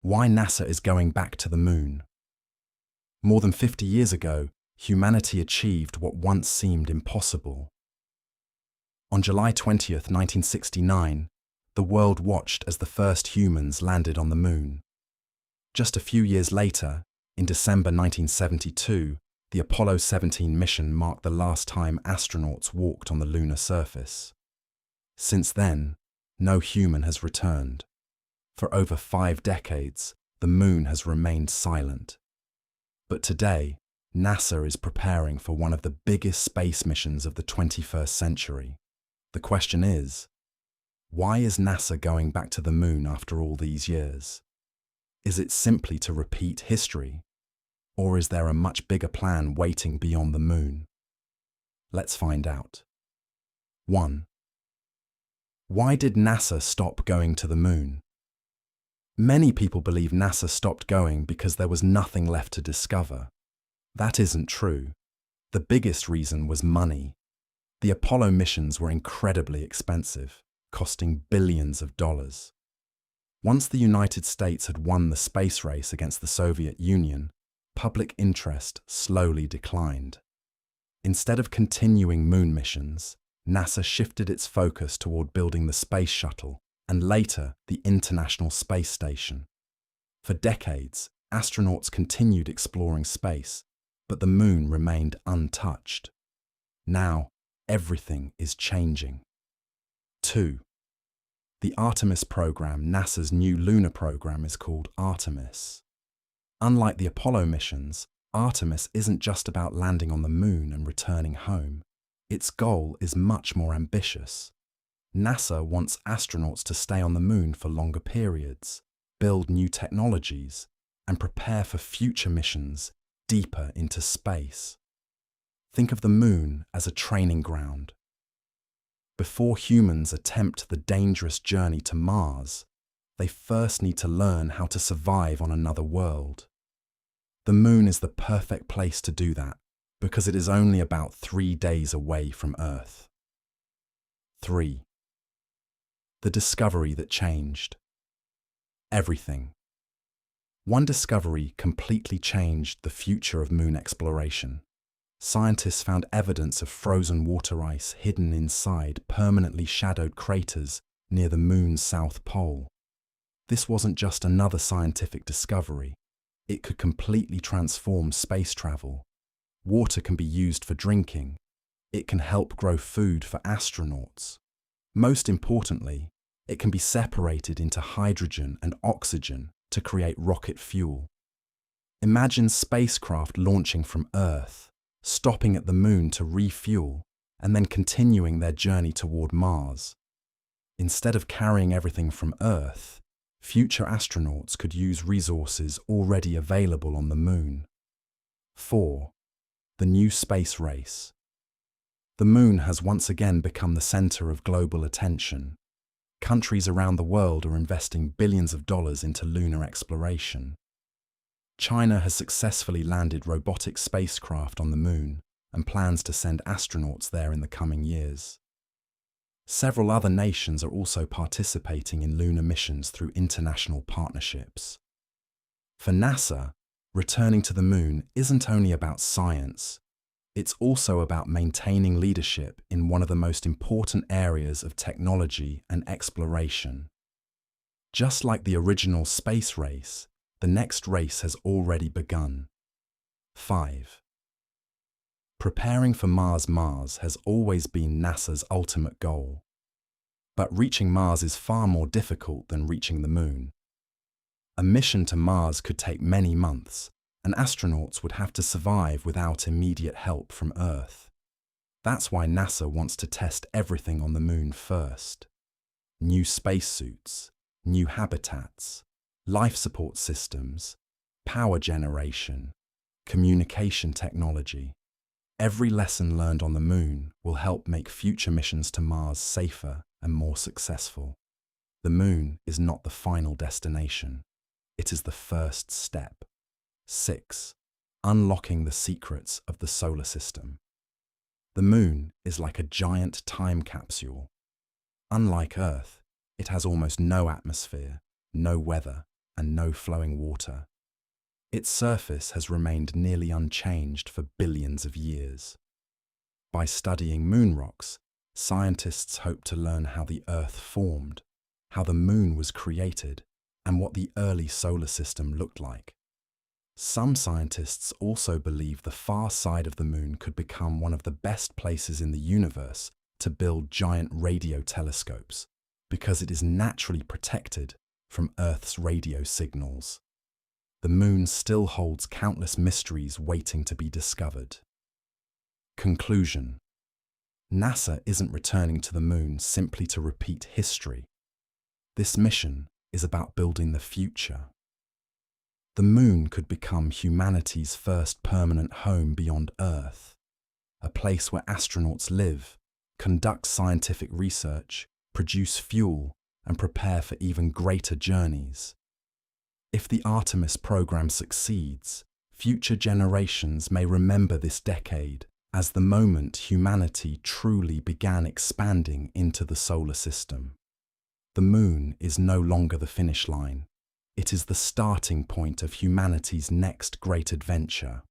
Why NASA is going back to the moon. More than 50 years ago, humanity achieved what once seemed impossible. On July 20th, 1969, the world watched as the first humans landed on the moon. Just a few years later, in December 1972, the Apollo 17 mission marked the last time astronauts walked on the lunar surface. Since then, no human has returned. For over 5 decades, the moon has remained silent. But today, NASA is preparing for one of the biggest space missions of the 21st century. The question is, why is NASA going back to the moon after all these years? Is it simply to repeat history? Or is there a much bigger plan waiting beyond the moon? Let's find out. 1. Why did NASA stop going to the moon? Many people believe NASA stopped going because there was nothing left to discover. That isn't true. The biggest reason was money. The Apollo missions were incredibly expensive, costing billions of dollars. Once the United States had won the space race against the Soviet Union, public interest slowly declined. Instead of continuing moon missions, NASA shifted its focus toward building the space shuttle and later the International Space Station. For decades, astronauts continued exploring space, but the moon remained untouched. Now, everything is changing. 2. The Artemis Program, NASA's new lunar program, is called Artemis. Unlike the Apollo missions, Artemis isn't just about landing on the moon and returning home. Its goal is much more ambitious. NASA wants astronauts to stay on the moon for longer periods, build new technologies, and prepare for future missions deeper into space. Think of the moon as a training ground. Before humans attempt the dangerous journey to Mars, they first need to learn how to survive on another world. The moon is the perfect place to do that because it is only about 3 days away from Earth. 3. The discovery that changed everything. One discovery completely changed the future of moon exploration. Scientists found evidence of frozen water ice hidden inside permanently shadowed craters near the moon's south pole. This wasn't just another scientific discovery. It could completely transform space travel. Water can be used for drinking. It can help grow food for astronauts. Most importantly, it can be separated into hydrogen and oxygen to create rocket fuel. Imagine spacecraft launching from Earth, stopping at the moon to refuel, and then continuing their journey toward Mars. Instead of carrying everything from Earth, future astronauts could use resources already available on the moon. 4. The new space race. The moon has once again become the center of global attention. Countries around the world are investing billions of dollars into lunar exploration. China has successfully landed robotic spacecraft on the moon and plans to send astronauts there in the coming years. Several other nations are also participating in lunar missions through international partnerships. For NASA, returning to the moon isn't only about science, it's also about maintaining leadership in one of the most important areas of technology and exploration. Just like the original space race, the next race has already begun. 5. Preparing for Mars. Mars has always been NASA's ultimate goal. But reaching Mars is far more difficult than reaching the moon. A mission to Mars could take many months, and astronauts would have to survive without immediate help from Earth. That's why NASA wants to test everything on the moon first. New spacesuits, new habitats, life support systems, power generation, communication technology. Every lesson learned on the moon will help make future missions to Mars safer and more successful. The moon is not the final destination. It is the first step. 6. Unlocking the secrets of the solar system. The moon is like a giant time capsule. Unlike Earth, it has almost no atmosphere, no weather, and no flowing water. Its surface has remained nearly unchanged for billions of years. By studying moon rocks, scientists hope to learn how the Earth formed, how the moon was created, and what the early solar system looked like. Some scientists also believe the far side of the moon could become one of the best places in the universe to build giant radio telescopes, because it is naturally protected from Earth's radio signals. The moon still holds countless mysteries waiting to be discovered. Conclusion: NASA isn't returning to the moon simply to repeat history. This mission is about building the future. The moon could become humanity's first permanent home beyond Earth, a place where astronauts live, conduct scientific research, produce fuel, and prepare for even greater journeys. If the Artemis program succeeds, future generations may remember this decade as the moment humanity truly began expanding into the solar system. The moon is no longer the finish line. It is the starting point of humanity's next great adventure.